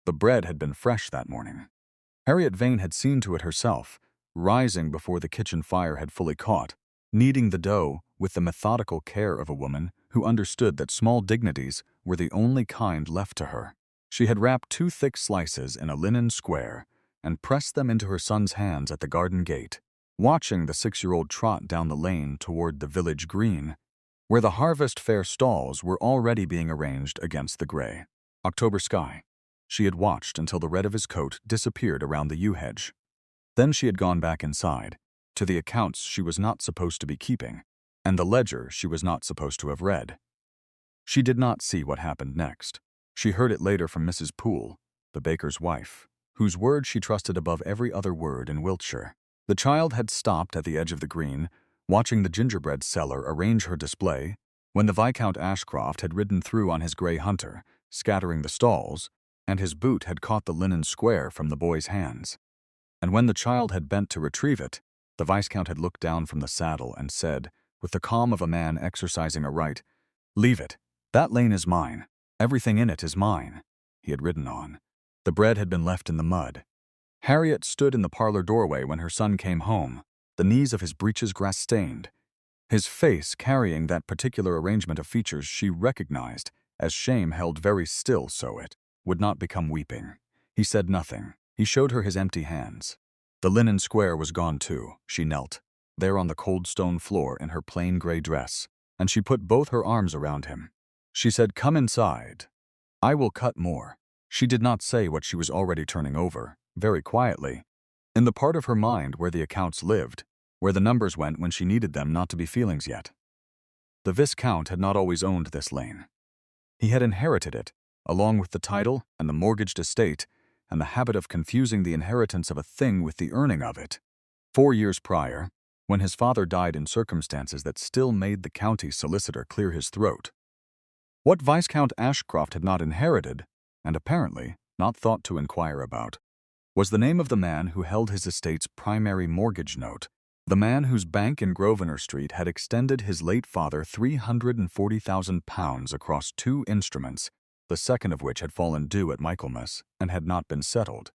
The bread had been fresh that morning. Harriet Vane had seen to it herself, rising before the kitchen fire had fully caught, kneading the dough with the methodical care of a woman who understood that small dignities were the only kind left to her. She had wrapped 2 thick slices in a linen square and pressed them into her son's hands at the garden gate, watching the 6-year-old trot down the lane toward the village green, where the harvest fair stalls were already being arranged against the gray October sky. She had watched until the red of his coat disappeared around the yew hedge. Then she had gone back inside, to the accounts she was not supposed to be keeping, and the ledger she was not supposed to have read. She did not see what happened next. She heard it later from Mrs. Poole, the baker's wife, whose word she trusted above every other word in Wiltshire. The child had stopped at the edge of the green, watching the gingerbread seller arrange her display, when the Viscount Ashcroft had ridden through on his grey hunter, scattering the stalls, and his boot had caught the linen square from the boy's hands. And when the child had bent to retrieve it, the Viscount had looked down from the saddle and said, with the calm of a man exercising a right, "Leave it. That lane is mine. Everything in it is mine." He had ridden on. The bread had been left in the mud. Harriet stood in the parlor doorway when her son came home, the knees of his breeches grass-stained, his face carrying that particular arrangement of features she recognized as shame held very still so it would not become weeping. He said nothing. He showed her his empty hands. The linen square was gone too. She knelt, there on the cold stone floor in her plain gray dress, and she put both her arms around him. She said, "Come inside. I will cut more." She did not say what she was already turning over, very quietly, in the part of her mind where the accounts lived, where the numbers went when she needed them not to be feelings yet. The Viscount had not always owned this lane. He had inherited it, along with the title and the mortgaged estate, and the habit of confusing the inheritance of a thing with the earning of it. 4 years prior, when his father died in circumstances that still made the county solicitor clear his throat. What Viscount Ashcroft had not inherited, and apparently not thought to inquire about, was the name of the man who held his estate's primary mortgage note, the man whose bank in Grosvenor Street had extended his late father £340,000 across 2 instruments, the second of which had fallen due at Michaelmas and had not been settled.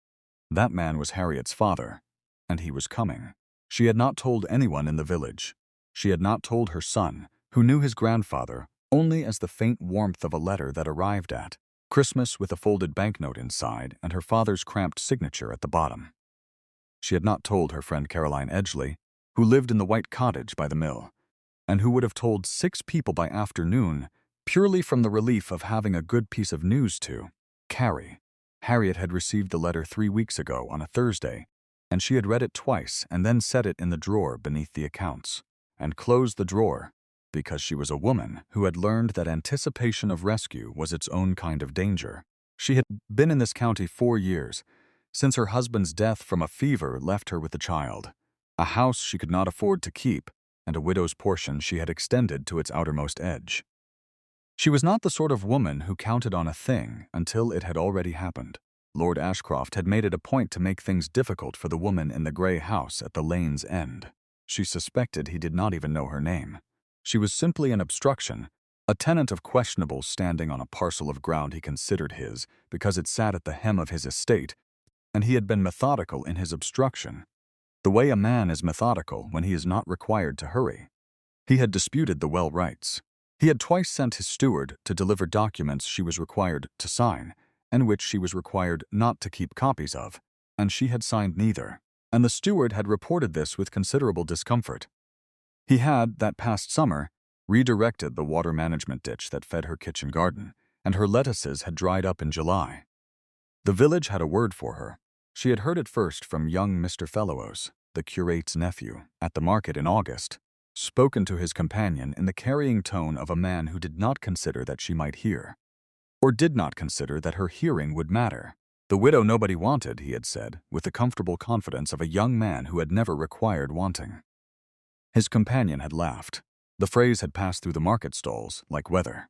That man was Harriet's father, and he was coming. She had not told anyone in the village. She had not told her son, who knew his grandfather only as the faint warmth of a letter that arrived at Christmas with a folded banknote inside and her father's cramped signature at the bottom. She had not told her friend Caroline Edgeley, who lived in the white cottage by the mill, and who would have told 6 people by afternoon purely from the relief of having a good piece of news to carry. Harriet had received the letter 3 weeks ago on a Thursday, and she had read it twice and then set it in the drawer beneath the accounts, and closed the drawer, because she was a woman who had learned that anticipation of rescue was its own kind of danger. She had been in this county 4 years, since her husband's death from a fever left her with a child, a house she could not afford to keep, and a widow's portion she had extended to its outermost edge. She was not the sort of woman who counted on a thing until it had already happened. Lord Ashcroft had made it a point to make things difficult for the woman in the grey house at the lane's end. She suspected he did not even know her name. She was simply an obstruction, a tenant of questionable standing on a parcel of ground he considered his because it sat at the hem of his estate, and he had been methodical in his obstruction, the way a man is methodical when he is not required to hurry. He had disputed the well rights. He had twice sent his steward to deliver documents she was required to sign, and which she was required not to keep copies of, and she had signed neither, and the steward had reported this with considerable discomfort. He had, that past summer, redirected the water management ditch that fed her kitchen garden, and her lettuces had dried up in July. The village had a word for her. She had heard it first from young Mr. Fellowes, the curate's nephew, at the market in August, spoken to his companion in the carrying tone of a man who did not consider that she might hear, or did not consider that her hearing would matter. The widow nobody wanted, he had said, with the comfortable confidence of a young man who had never required wanting. His companion had laughed. The phrase had passed through the market stalls like weather.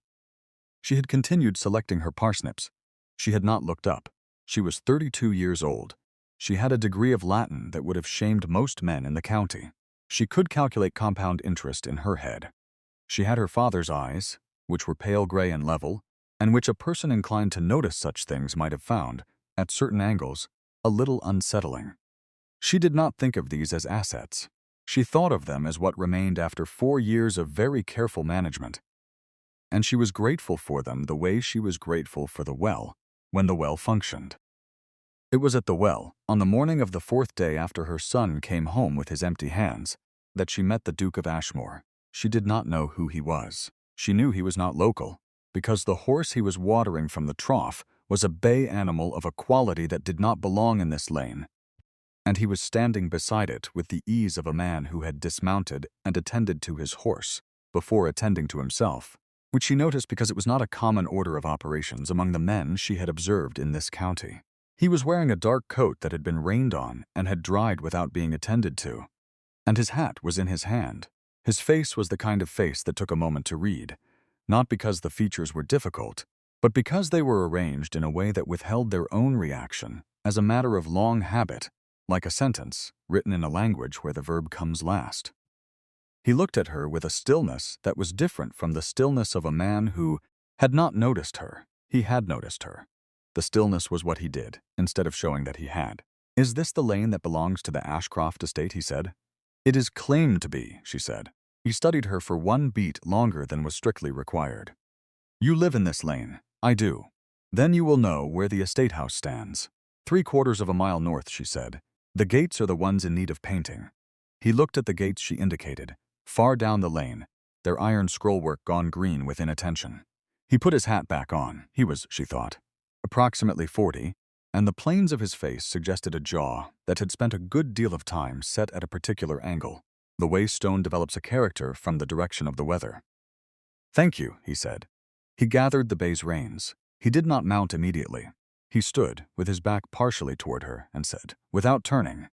She had continued selecting her parsnips. She had not looked up. She was 32 years old. She had a degree of Latin that would have shamed most men in the county. She could calculate compound interest in her head. She had her father's eyes, which were pale gray and level, and which a person inclined to notice such things might have found, at certain angles, a little unsettling. She did not think of these as assets. She thought of them as what remained after 4 years of very careful management. And she was grateful for them the way she was grateful for the well when the well functioned. It was at the well, on the morning of the 4th day after her son came home with his empty hands, that she met the Duke of Ashmore. She did not know who he was. She knew he was not local, because the horse he was watering from the trough was a bay animal of a quality that did not belong in this lane, and he was standing beside it with the ease of a man who had dismounted and attended to his horse before attending to himself, which she noticed because it was not a common order of operations among the men she had observed in this county. He was wearing a dark coat that had been rained on and had dried without being attended to, and his hat was in his hand. His face was the kind of face that took a moment to read, not because the features were difficult, but because they were arranged in a way that withheld their own reaction as a matter of long habit, like a sentence written in a language where the verb comes last. He looked at her with a stillness that was different from the stillness of a man who had not noticed her. He had noticed her. The stillness was what he did, instead of showing that he had. "Is this the lane that belongs to the Ashcroft estate?" he said. "It is claimed to be," she said. He studied her for 1 beat longer than was strictly required. "You live in this lane." "I do." "Then you will know where the estate house stands." 3/4 of a mile north," she said. "The gates are the ones in need of painting." He looked at the gates she indicated, far down the lane, their iron scrollwork gone green with inattention. He put his hat back on. He was, she thought, approximately 40, and the planes of his face suggested a jaw that had spent a good deal of time set at a particular angle. The way stone develops a character from the direction of the weather. "Thank you," he said. He gathered the bay's reins. He did not mount immediately. He stood, with his back partially toward her, and said, without turning,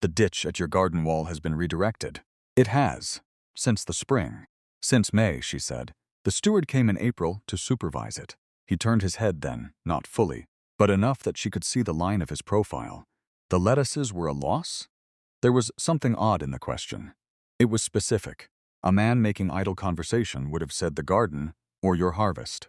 "The ditch at your garden wall has been redirected." "It has. Since the spring." "Since May," she said. "The steward came in April to supervise it." He turned his head then, not fully, but enough that she could see the line of his profile. The lettuces were a loss? There was something odd in the question. It was specific. A man making idle conversation would have said the garden or your harvest.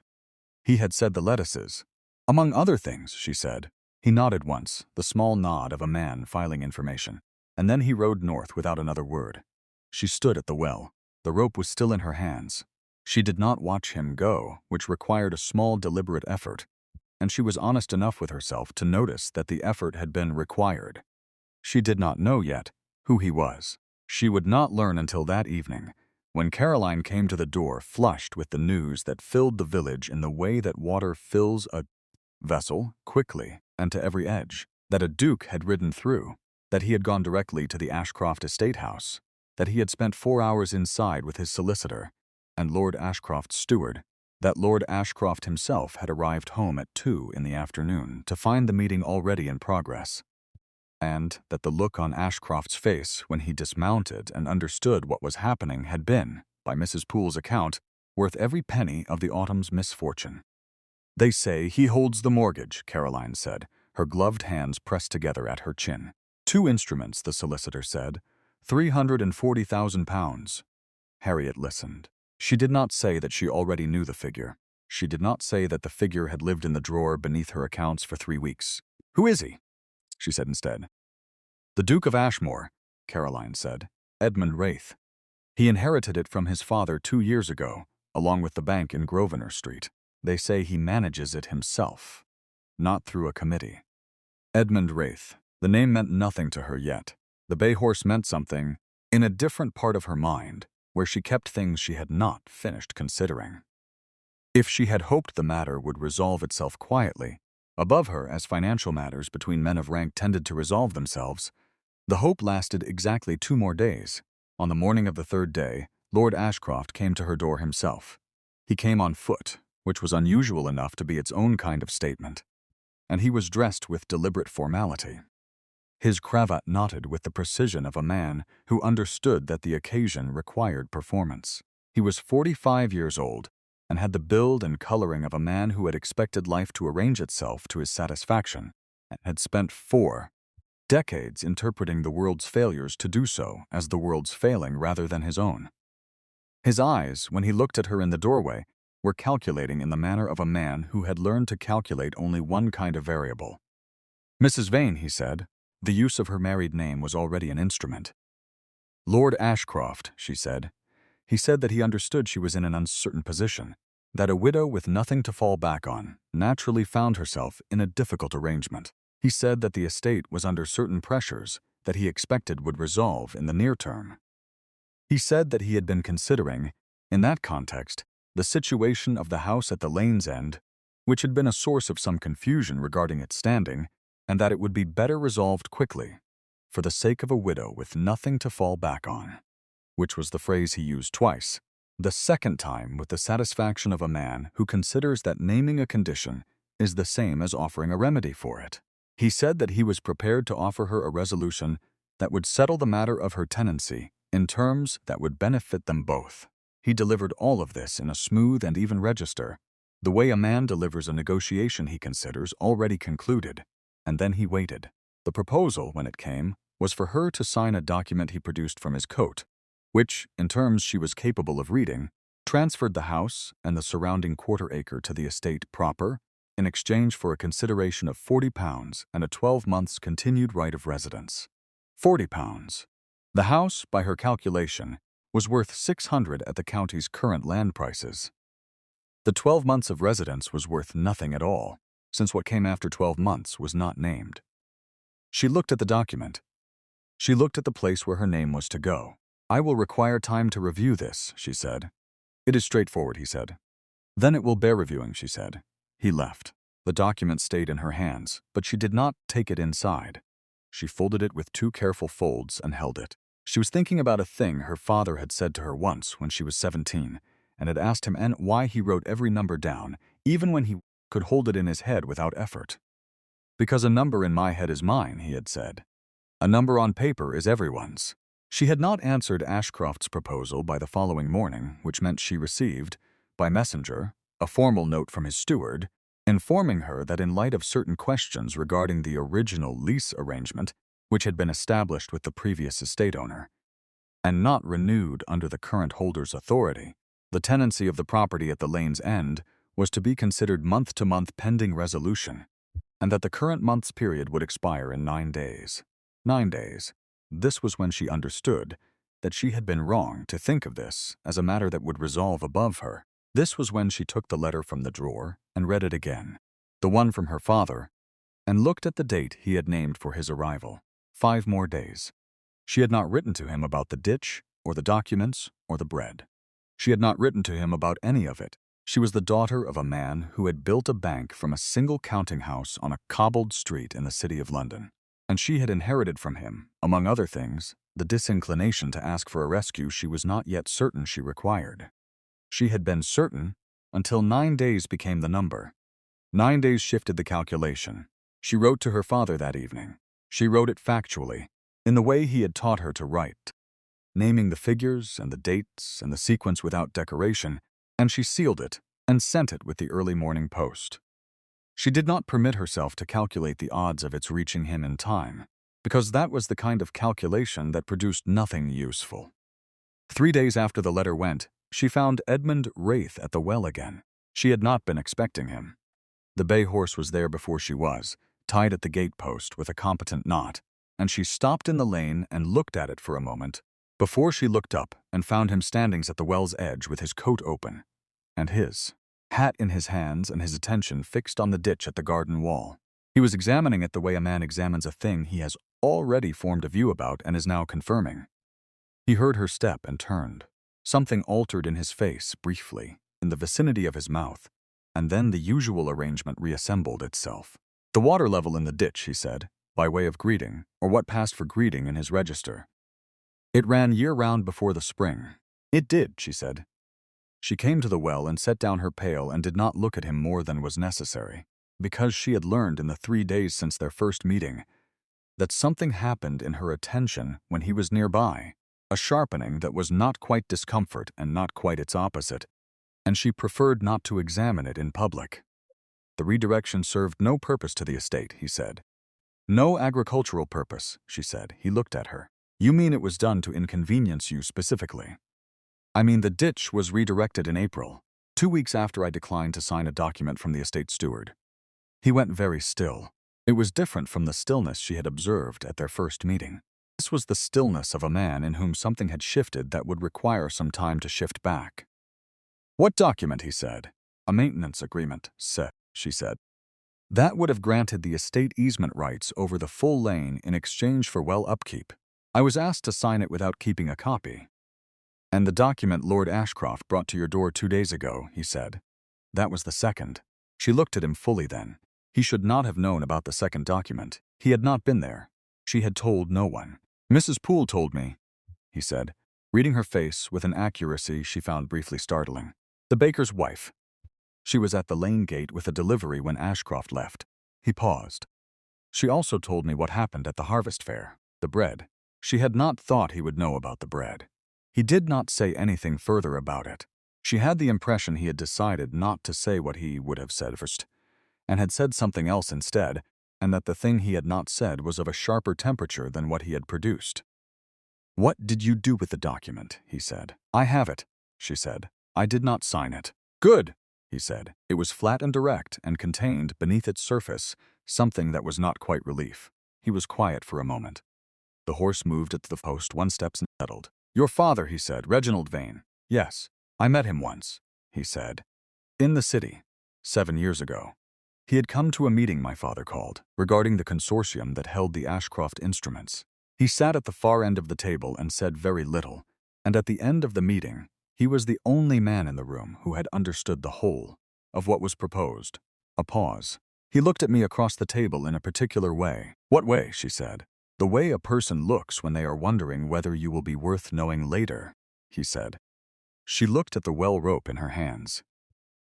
He had said the lettuces. "Among other things," she said. He nodded once, the small nod of a man filing information, and then he rode north without another word. She stood at the well. The rope was still in her hands. She did not watch him go, which required a small deliberate effort, and she was honest enough with herself to notice that the effort had been required. She did not know yet who he was. She would not learn until that evening, when Caroline came to the door flushed with the news that filled the village in the way that water fills a vessel, quickly and to every edge, that a duke had ridden through, that he had gone directly to the Ashcroft estate house, that he had spent 4 hours inside with his solicitor and Lord Ashcroft's steward, that Lord Ashcroft himself had arrived home at 2 in the afternoon to find the meeting already in progress, and that the look on Ashcroft's face when he dismounted and understood what was happening had been, by Mrs. Poole's account, worth every penny of the autumn's misfortune. "They say he holds the mortgage," Caroline said, her gloved hands pressed together at her chin. "2 instruments," the solicitor said. £340,000. Harriet listened. She did not say that she already knew the figure. She did not say that the figure had lived in the drawer beneath her accounts for 3 weeks. "Who is he?" she said instead. "The Duke of Ashmore," Caroline said. "Edmund Wraith. He inherited it from his father 2 years ago, along with the bank in Grosvenor Street. They say he manages it himself, not through a committee." Edmund Wraith. The name meant nothing to her yet. The bay horse meant something in a different part of her mind, where she kept things she had not finished considering. If she had hoped the matter would resolve itself quietly, above her as financial matters between men of rank tended to resolve themselves, the hope lasted exactly 2 more days. On the morning of the 3rd day, Lord Ashcroft came to her door himself. He came on foot, which was unusual enough to be its own kind of statement, and he was dressed with deliberate formality. His cravat knotted with the precision of a man who understood that the occasion required performance. He was 45 years old and had the build and coloring of a man who had expected life to arrange itself to his satisfaction and had spent 4 decades interpreting the world's failures to do so as the world's failing rather than his own. His eyes, when he looked at her in the doorway, were calculating in the manner of a man who had learned to calculate only one kind of variable. Mrs. Vane, he said. The use of her married name was already an instrument. Lord Ashcroft, she said. He said that he understood she was in an uncertain position, that a widow with nothing to fall back on naturally found herself in a difficult arrangement. He said that the estate was under certain pressures that he expected would resolve in the near term. He said that he had been considering, in that context, the situation of the house at the lane's end, which had been a source of some confusion regarding its standing, and that it would be better resolved quickly, for the sake of a widow with nothing to fall back on, which was the phrase he used twice, the second time with the satisfaction of a man who considers that naming a condition is the same as offering a remedy for it. He said that he was prepared to offer her a resolution that would settle the matter of her tenancy in terms that would benefit them both. He delivered all of this in a smooth and even register, the way a man delivers a negotiation he considers already concluded, and then he waited. The proposal, when it came, was for her to sign a document he produced from his coat, which, in terms she was capable of reading, transferred the house and the surrounding quarter-acre to the estate proper in exchange for a consideration of £40 and a 12 months continued right of residence. £40. The house, by her calculation, was worth £600 at the county's current land prices. The 12 months of residence was worth nothing at all, since what came after 12 months was not named. She looked at the document. She looked at the place where her name was to go. "I will require time to review this," she said. "It is straightforward," he said. "Then it will bear reviewing," she said. He left. The document stayed in her hands, but she did not take it inside. She folded it with 2 careful folds and held it. She was thinking about a thing her father had said to her once when she was 17, and had asked him why he wrote every number down, even when he could hold it in his head without effort. "Because a number in my head is mine," he had said. "A number on paper is everyone's." She had not answered Ashcroft's proposal by the following morning, which meant she received, by messenger, a formal note from his steward, informing her that in light of certain questions regarding the original lease arrangement, which had been established with the previous estate owner, and not renewed under the current holder's authority, the tenancy of the property at the lane's end was to be considered month to month pending resolution, and that the current month's period would expire in 9 days. 9 days. This was when she understood that she had been wrong to think of this as a matter that would resolve above her. This was when she took the letter from the drawer and read it again, the one from her father, and looked at the date he had named for his arrival. 5 more days. She had not written to him about the ditch, or the documents, or the bread. She had not written to him about any of it. She was the daughter of a man who had built a bank from a single counting house on a cobbled street in the city of London, and she had inherited from him, among other things, the disinclination to ask for a rescue she was not yet certain she required. She had been certain until 9 days became the number. 9 days shifted the calculation. She wrote to her father that evening. She wrote it factually, in the way he had taught her to write, naming the figures and the dates and the sequence without decoration, and she sealed it and sent it with the early morning post. She did not permit herself to calculate the odds of its reaching him in time, because that was the kind of calculation that produced nothing useful. 3 days after the letter went, she found Edmund Wraith at the well again. She had not been expecting him. The bay horse was there before she was, tied at the gate-post with a competent knot, and she stopped in the lane and looked at it for a moment, before she looked up and found him standing at the well's edge with his coat open, and his hat in his hands and his attention fixed on the ditch at the garden wall. He was examining it the way a man examines a thing he has already formed a view about and is now confirming. He heard her step and turned. Something altered in his face briefly, in the vicinity of his mouth, and then the usual arrangement reassembled itself. "The water level in the ditch," he said, by way of greeting, or what passed for greeting in his register. "It ran year-round before the spring." "It did," she said. She came to the well and set down her pail and did not look at him more than was necessary, because she had learned in the 3 days since their first meeting that something happened in her attention when he was nearby, a sharpening that was not quite discomfort and not quite its opposite, and she preferred not to examine it in public. "The redirection served no purpose to the estate," he said. "No agricultural purpose," she said. He looked at her. "You mean it was done to inconvenience you specifically?" "I mean the ditch was redirected in April, 2 weeks after I declined to sign a document from the estate steward." He went very still. It was different from the stillness she had observed at their first meeting. This was the stillness of a man in whom something had shifted that would require some time to shift back. "What document?" he said. "A maintenance agreement," she said. "That would have granted the estate easement rights over the full lane in exchange for well upkeep. I was asked to sign it without keeping a copy." "And the document Lord Ashcroft brought to your door 2 days ago," he said. "That was the second." She looked at him fully then. He should not have known about the second document. He had not been there. She had told no one. "Mrs. Poole told me," he said, reading her face with an accuracy she found briefly startling. "The baker's wife. She was at the lane gate with a delivery when Ashcroft left." He paused. "She also told me what happened at the harvest fair. The bread." She had not thought he would know about the bread. He did not say anything further about it. She had the impression he had decided not to say what he would have said first, and had said something else instead, and that the thing he had not said was of a sharper temperature than what he had produced. "What did you do with the document?" he said. "I have it," she said. "I did not sign it." "Good," he said. It was flat and direct and contained, beneath its surface, something that was not quite relief. He was quiet for a moment. The horse moved at the post 1 step and settled. "Your father," he said. "Reginald Vane." "Yes. I met him once," he said. "In the city. 7 years ago. He had come to a meeting my father called, regarding the consortium that held the Ashcroft instruments. He sat at the far end of the table and said very little, and at the end of the meeting, he was the only man in the room who had understood the whole of what was proposed." A pause. "He looked at me across the table in a particular way." "What way?" she said. "The way a person looks when they are wondering whether you will be worth knowing later," he said. She looked at the well rope in her hands.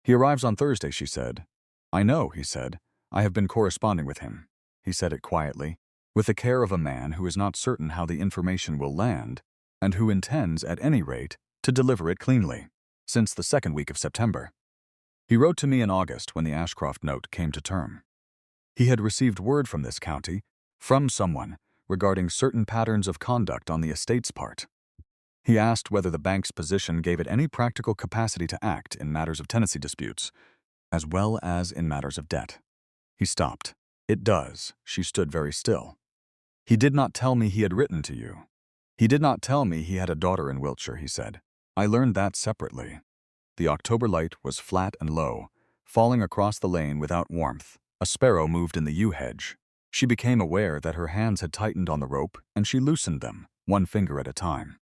"He arrives on Thursday," she said. "I know," he said. "I have been corresponding with him." He said it quietly, with the care of a man who is not certain how the information will land, and who intends, at any rate, to deliver it cleanly. "Since the 2nd week of September. He wrote to me in August when the Ashcroft note came to term. He had received word from this county, from someone, regarding certain patterns of conduct on the estate's part. He asked whether the bank's position gave it any practical capacity to act in matters of tenancy disputes, as well as in matters of debt." He stopped. "It does." She stood very still. "He did not tell me he had written to you. He did not tell me he had a daughter in Wiltshire," he said. "I learned that separately." The October light was flat and low, falling across the lane without warmth. A sparrow moved in the yew hedge. She became aware that her hands had tightened on the rope, and she loosened them, 1 finger at a time.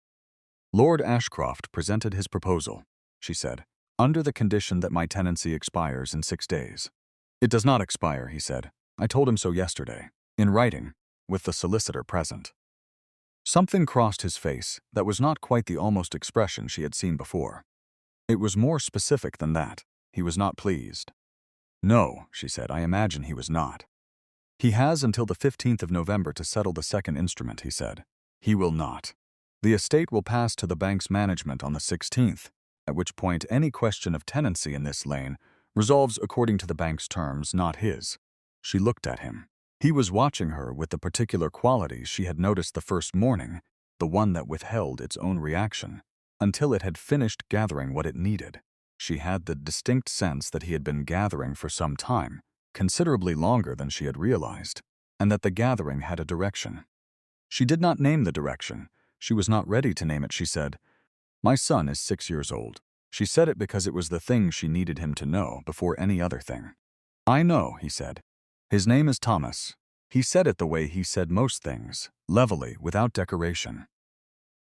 "Lord Ashcroft presented his proposal," she said, "under the condition that my tenancy expires in 6 days. It does not expire," he said. "I told him so yesterday, in writing, with the solicitor present." Something crossed his face that was not quite the almost expression she had seen before. It was more specific than that. He was not pleased. "No," she said, "I imagine he was not." "He has until the 15th of November to settle the second instrument," he said. "He will not. The estate will pass to the bank's management on the 16th, at which point any question of tenancy in this lane resolves according to the bank's terms, not his." She looked at him. He was watching her with the particular qualities she had noticed the first morning, the one that withheld its own reaction, until it had finished gathering what it needed. She had the distinct sense that he had been gathering for some time, considerably longer than she had realized, and that the gathering had a direction. She did not name the direction. She was not ready to name it. She said, "My son is 6 years old." She said it because it was the thing she needed him to know before any other thing. "I know," he said. "His name is Thomas." He said it the way he said most things, levelly, without decoration.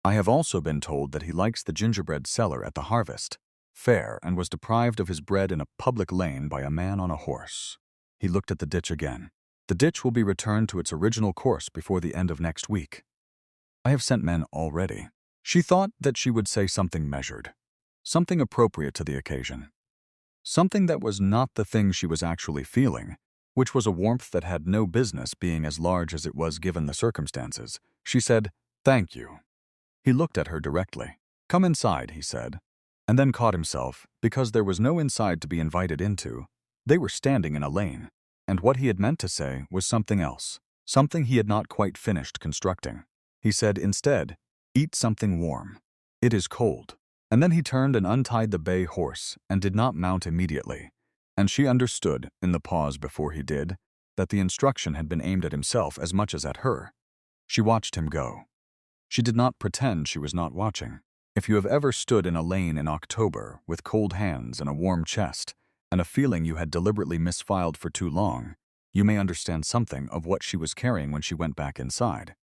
"I have also been told that he likes the gingerbread seller at the harvest fair and was deprived of his bread in a public lane by a man on a horse." He looked at the ditch again. "The ditch will be returned to its original course before the end of next week. I have sent men already." She thought that she would say something measured, something appropriate to the occasion, something that was not the thing she was actually feeling, which was a warmth that had no business being as large as it was given the circumstances. She said, "Thank you." He looked at her directly. "Come inside," he said, and then caught himself, because there was no inside to be invited into. They were standing in a lane, and what he had meant to say was something else, something he had not quite finished constructing. He said instead, "Eat something warm. It is cold." And then he turned and untied the bay horse and did not mount immediately, and she understood, in the pause before he did, that the instruction had been aimed at himself as much as at her. She watched him go. She did not pretend she was not watching. If you have ever stood in a lane in October with cold hands and a warm chest and a feeling you had deliberately misfiled for too long, you may understand something of what she was carrying when she went back inside.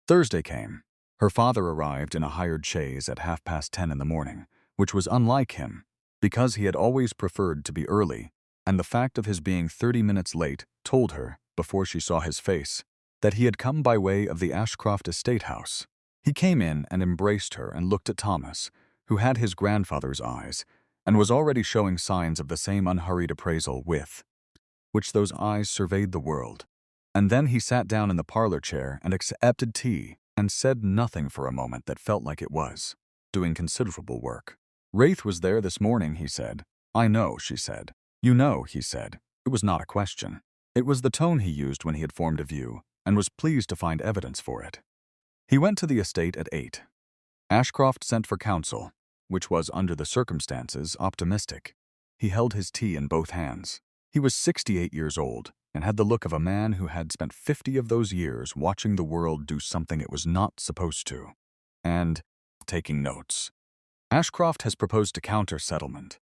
Thursday came. Her father arrived in a hired chaise at 10:30 in the morning, which was unlike him, because he had always preferred to be early, and the fact of his being 30 minutes late told her, before she saw his face, that he had come by way of the Ashcroft estate house. He came in and embraced her and looked at Thomas, who had his grandfather's eyes, and was already showing signs of the same unhurried appraisal with which those eyes surveyed the world. And then he sat down in the parlor chair and accepted tea, and said nothing for a moment that felt like it was doing considerable work. "Wraith was there this morning," he said. "I know," she said. "You know," he said. It was not a question. It was the tone he used when he had formed a view, and was pleased to find evidence for it. He went to the estate at 8. Ashcroft sent for counsel, which was, under the circumstances, optimistic. He held his tea in both hands. He was 68 years old, and had the look of a man who had spent 50 of those years watching the world do something it was not supposed to, and taking notes. Ashcroft has proposed a counter-settlement.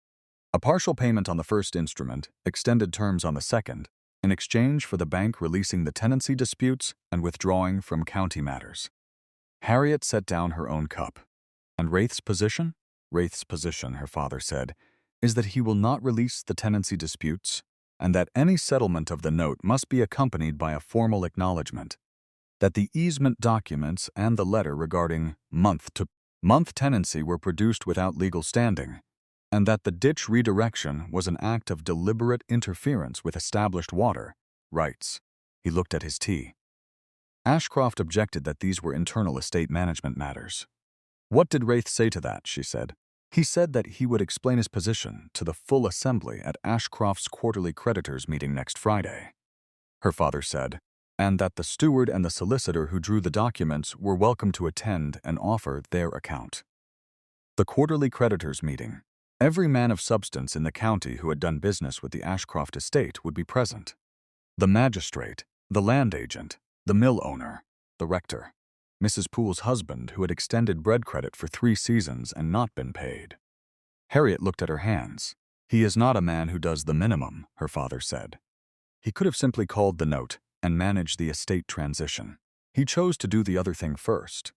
A partial payment on the first instrument, extended terms on the second, in exchange for the bank releasing the tenancy disputes and withdrawing from county matters. Harriet set down her own cup. "And Wraith's position?" "Wraith's position," her father said, "is that he will not release the tenancy disputes, and that any settlement of the note must be accompanied by a formal acknowledgement that the easement documents and the letter regarding month-to-month tenancy were produced without legal standing, and that the ditch redirection was an act of deliberate interference with established water rights." He looked at his tea. Ashcroft objected that these were internal estate management matters. "What did Wraith say to that?" she said. "He said that he would explain his position to the full assembly at Ashcroft's quarterly creditors' meeting next Friday," her father said, "and that the steward and the solicitor who drew the documents were welcome to attend and offer their account." The quarterly creditors' meeting. Every man of substance in the county who had done business with the Ashcroft estate would be present. The magistrate, the land agent, the mill owner, the rector, Mrs. Poole's husband who had extended bread credit for 3 seasons and not been paid. Harriet looked at her hands. "He is not a man who does the minimum," her father said. He could have simply called the note and managed the estate transition. He chose to do the other thing first.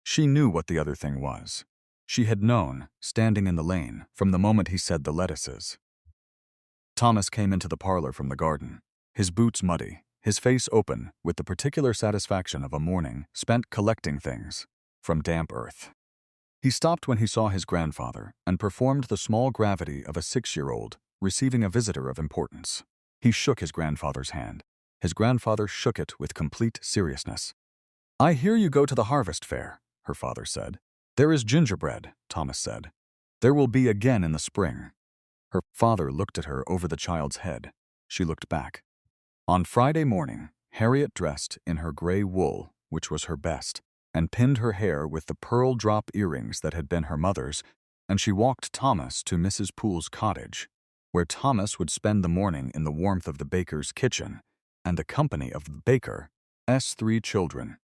She knew what the other thing was. She had known, standing in the lane, from the moment he said the lettuces. Thomas came into the parlor from the garden, his boots muddy, his face open with the particular satisfaction of a morning spent collecting things from damp earth. He stopped when he saw his grandfather and performed the small gravity of a 6-year-old receiving a visitor of importance. He shook his grandfather's hand. His grandfather shook it with complete seriousness. "I hear you go to the harvest fair," her father said. "There is gingerbread," Thomas said. "There will be again in the spring." Her father looked at her over the child's head. She looked back. On Friday morning, Harriet dressed in her gray wool, which was her best, and pinned her hair with the pearl drop earrings that had been her mother's, and she walked Thomas to Mrs. Poole's cottage, where Thomas would spend the morning in the warmth of the baker's kitchen and the company of the baker's 3 children.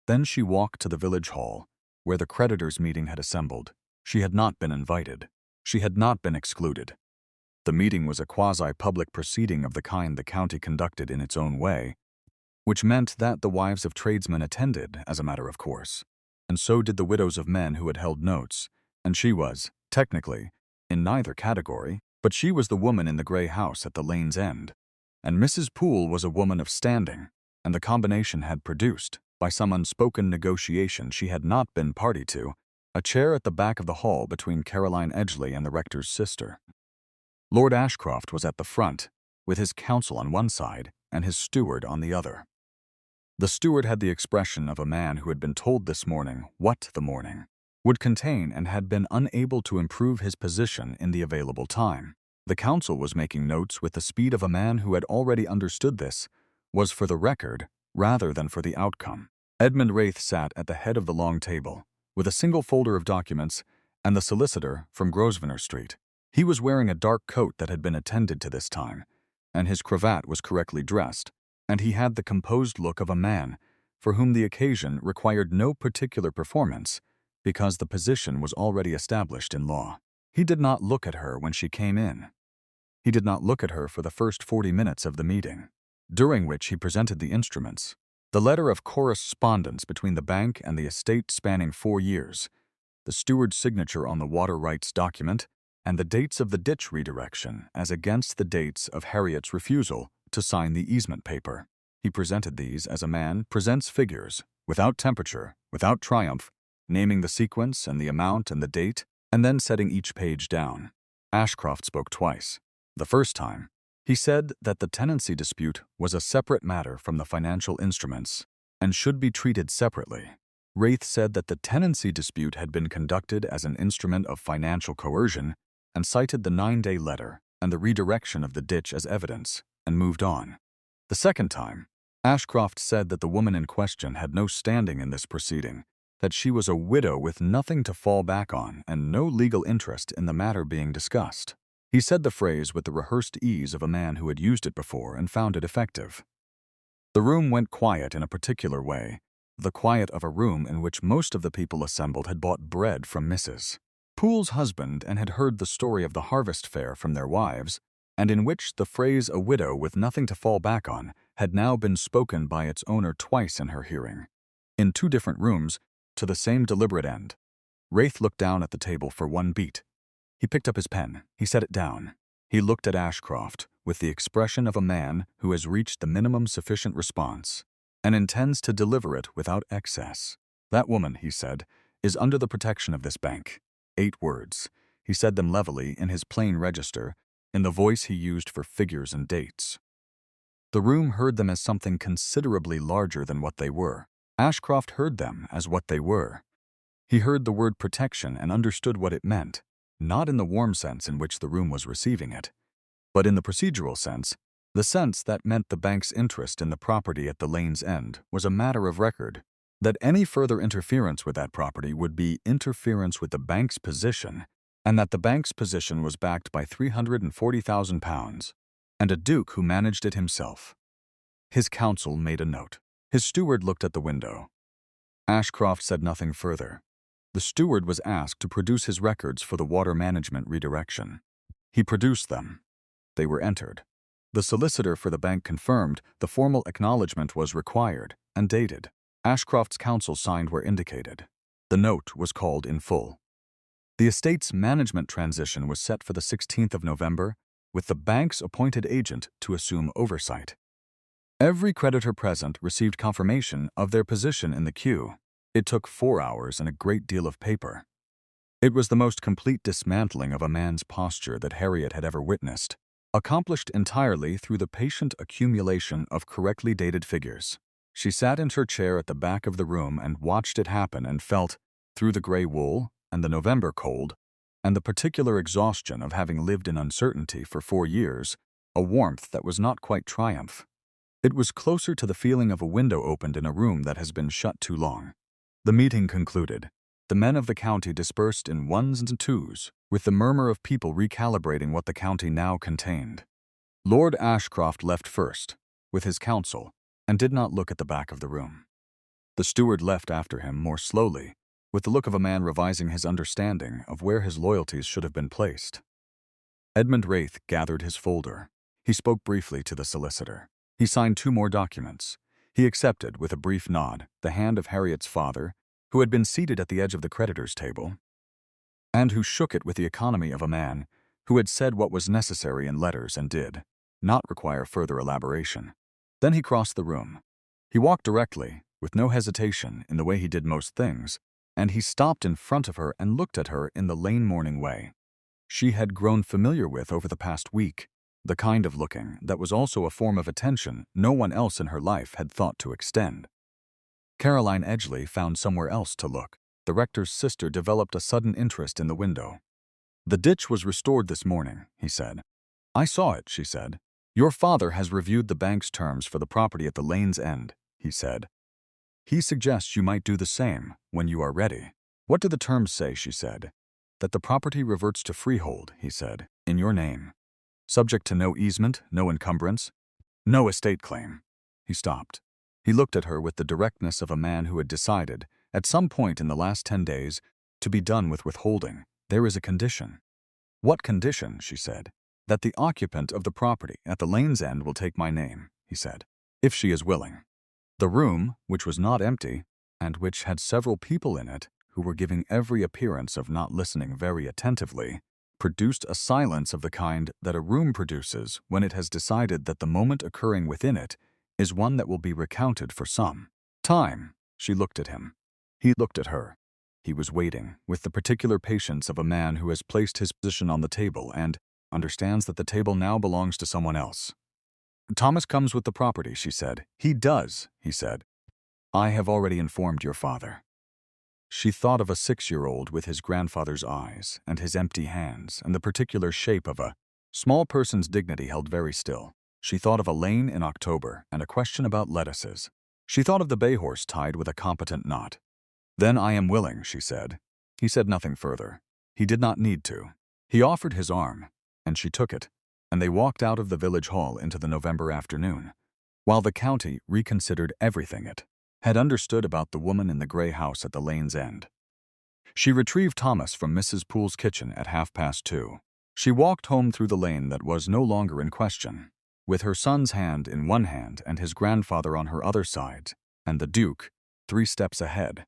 Then she walked to the village hall, where the creditors' meeting had assembled. She had not been invited. She had not been excluded. The meeting was a quasi-public proceeding of the kind the county conducted in its own way, which meant that the wives of tradesmen attended, as a matter of course, and so did the widows of men who had held notes, and she was, technically, in neither category, but she was the woman in the gray house at the lane's end, and Mrs. Poole was a woman of standing, and the combination had produced, by some unspoken negotiation she had not been party to, a chair at the back of the hall between Caroline Edgeley and the rector's sister. Lord Ashcroft was at the front, with his counsel on one side and his steward on the other. The steward had the expression of a man who had been told this morning what the morning would contain and had been unable to improve his position in the available time. The counsel was making notes with the speed of a man who had already understood this was for the record rather than for the outcome. Edmund Wraith sat at the head of the long table, with a single folder of documents and the solicitor from Grosvenor Street. He was wearing a dark coat that had been attended to this time, and his cravat was correctly dressed, and he had the composed look of a man for whom the occasion required no particular performance because the position was already established in law. He did not look at her when she came in. He did not look at her for the first 40 minutes of the meeting, during which he presented the instruments, the letter of correspondence between the bank and the estate spanning 4 years, the steward's signature on the water rights document, and the dates of the ditch redirection as against the dates of Harriet's refusal to sign the easement paper. He presented these as a man presents figures, without temperature, without triumph, naming the sequence and the amount and the date, and then setting each page down. Ashcroft spoke twice. The first time, he said that the tenancy dispute was a separate matter from the financial instruments and should be treated separately. Wraith said that the tenancy dispute had been conducted as an instrument of financial coercion and cited the 9-day letter and the redirection of the ditch as evidence, and moved on. The second time, Ashcroft said that the woman in question had no standing in this proceeding, that she was a widow with nothing to fall back on and no legal interest in the matter being discussed. He said the phrase with the rehearsed ease of a man who had used it before and found it effective. The room went quiet in a particular way, the quiet of a room in which most of the people assembled had bought bread from Mrs. Poole's husband and had heard the story of the harvest fair from their wives, and in which the phrase "a widow with nothing to fall back on" had now been spoken by its owner twice in her hearing, in 2 different rooms, to the same deliberate end. Wraith looked down at the table for 1 beat. He picked up his pen. He set it down. He looked at Ashcroft with the expression of a man who has reached the minimum sufficient response and intends to deliver it without excess. "That woman," he said, "is under the protection of this bank." 8 words. He said them levelly in his plain register, in the voice he used for figures and dates. The room heard them as something considerably larger than what they were. Ashcroft heard them as what they were. He heard the word protection and understood what it meant, not in the warm sense in which the room was receiving it, but in the procedural sense, the sense that meant the bank's interest in the property at the lane's end was a matter of record, that any further interference with that property would be interference with the bank's position, and that the bank's position was backed by £340,000, and a duke who managed it himself. His counsel made a note. His steward looked at the window. Ashcroft said nothing further. The steward was asked to produce his records for the water management redirection. He produced them. They were entered. The solicitor for the bank confirmed the formal acknowledgement was required and dated. Ashcroft's counsel signed where indicated. The note was called in full. The estate's management transition was set for the 16th of November, with the bank's appointed agent to assume oversight. Every creditor present received confirmation of their position in the queue. It took 4 hours and a great deal of paper. It was the most complete dismantling of a man's posture that Harriet had ever witnessed, accomplished entirely through the patient accumulation of correctly dated figures. She sat in her chair at the back of the room and watched it happen and felt, through the gray wool and the November cold, and the particular exhaustion of having lived in uncertainty for 4 years, a warmth that was not quite triumph. It was closer to the feeling of a window opened in a room that has been shut too long. The meeting concluded. The men of the county dispersed in 1s and 2s, with the murmur of people recalibrating what the county now contained. Lord Ashcroft left first, with his counsel, and did not look at the back of the room. The steward left after him more slowly, with the look of a man revising his understanding of where his loyalties should have been placed. Edmund Wraith gathered his folder. He spoke briefly to the solicitor. He signed 2 more documents. He accepted, with a brief nod, the hand of Harriet's father, who had been seated at the edge of the creditors' table, and who shook it with the economy of a man who had said what was necessary in letters and did not require further elaboration. Then he crossed the room. He walked directly, with no hesitation in the way he did most things, and he stopped in front of her and looked at her in the lane morning way she had grown familiar with over the past week, the kind of looking that was also a form of attention no one else in her life had thought to extend. Caroline Edgley found somewhere else to look. The rector's sister developed a sudden interest in the window. "The ditch was restored this morning," he said. "I saw it," she said. "Your father has reviewed the bank's terms for the property at the lane's end," he said. "He suggests you might do the same when you are ready." "What do the terms say?" she said. "That the property reverts to freehold," he said, "in your name." Subject to no easement, no encumbrance, no estate claim. He stopped. He looked at her with the directness of a man who had decided, at some point in the last 10 days, to be done with withholding. There is a condition. What condition? She said. That the occupant of the property at the lane's end will take my name, he said, if she is willing. The room, which was not empty, and which had several people in it who were giving every appearance of not listening very attentively, produced a silence of the kind that a room produces when it has decided that the moment occurring within it is one that will be recounted for some time. She looked at him. He looked at her. He was waiting, with the particular patience of a man who has placed his position on the table and understands that the table now belongs to someone else. Thomas comes with the property, she said. He does, he said. I have already informed your father. She thought of a 6-year-old with his grandfather's eyes and his empty hands and the particular shape of a small person's dignity held very still. She thought of a lane in October and a question about lettuces. She thought of the bay horse tied with a competent knot. Then I am willing, she said. He said nothing further. He did not need to. He offered his arm, and she took it, and they walked out of the village hall into the November afternoon, while the county reconsidered everything it had understood about the woman in the gray house at the lane's end. She retrieved Thomas from Mrs. Poole's kitchen at 2:30. She walked home through the lane that was no longer in question, with her son's hand in one hand and his grandfather on her other side, and the Duke 3 steps ahead,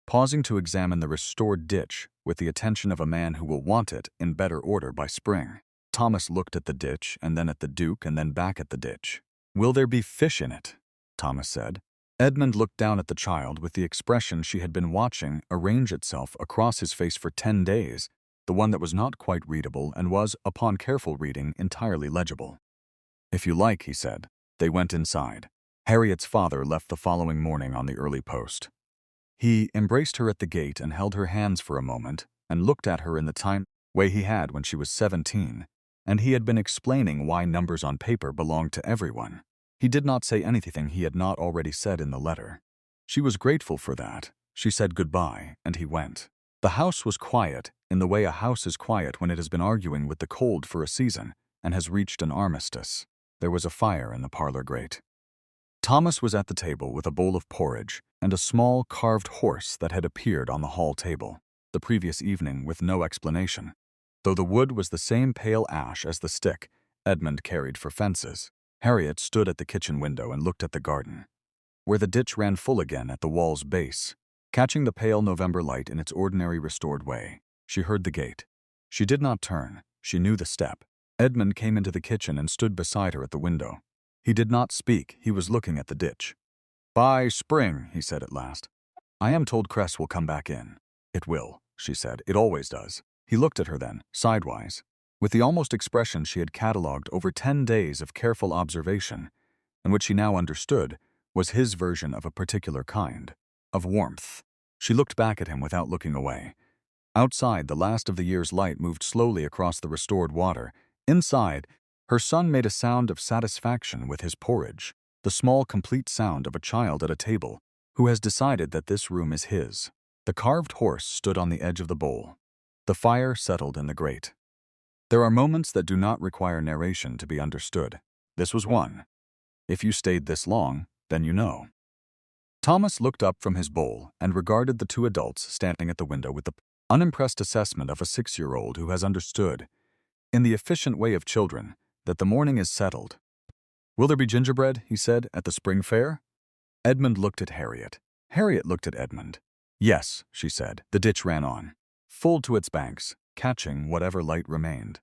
pausing to examine the restored ditch with the attention of a man who will want it in better order by spring. Thomas looked at the ditch and then at the Duke and then back at the ditch. Will there be fish in it? Thomas said. Edmund looked down at the child with the expression she had been watching arrange itself across his face for 10 days, the one that was not quite readable and was, upon careful reading, entirely legible. If you like, he said. They went inside. Harriet's father left the following morning on the early post. He embraced her at the gate and held her hands for a moment and looked at her in the time way he had when she was 17, and he had been explaining why numbers on paper belonged to everyone. He did not say anything he had not already said in the letter. She was grateful for that. She said goodbye, and he went. The house was quiet, in the way a house is quiet when it has been arguing with the cold for a season and has reached an armistice. There was a fire in the parlor grate. Thomas was at the table with a bowl of porridge and a small carved horse that had appeared on the hall table the previous evening with no explanation, though the wood was the same pale ash as the stick Edmund carried for fences. Harriet stood at the kitchen window and looked at the garden, where the ditch ran full again at the wall's base, catching the pale November light in its ordinary restored way. She heard the gate. She did not turn. She knew the step. Edmund came into the kitchen and stood beside her at the window. He did not speak. He was looking at the ditch. By spring, he said at last. I am told Cress will come back in. It will, she said. It always does. He looked at her then, sidewise, with the almost expression she had catalogued over 10 days of careful observation, and which she now understood was his version of a particular kind, of warmth. She looked back at him without looking away. Outside, the last of the year's light moved slowly across the restored water. Inside, her son made a sound of satisfaction with his porridge, the small, complete sound of a child at a table who has decided that this room is his. The carved horse stood on the edge of the bowl. The fire settled in the grate. There are moments that do not require narration to be understood. This was one. If you stayed this long, then you know. Thomas looked up from his bowl and regarded the 2 adults standing at the window with the unimpressed assessment of a 6-year-old who has understood, in the efficient way of children, that the morning is settled. Will there be gingerbread, he said, at the spring fair? Edmund looked at Harriet. Harriet looked at Edmund. Yes, she said. The ditch ran on, full to its banks, catching whatever light remained.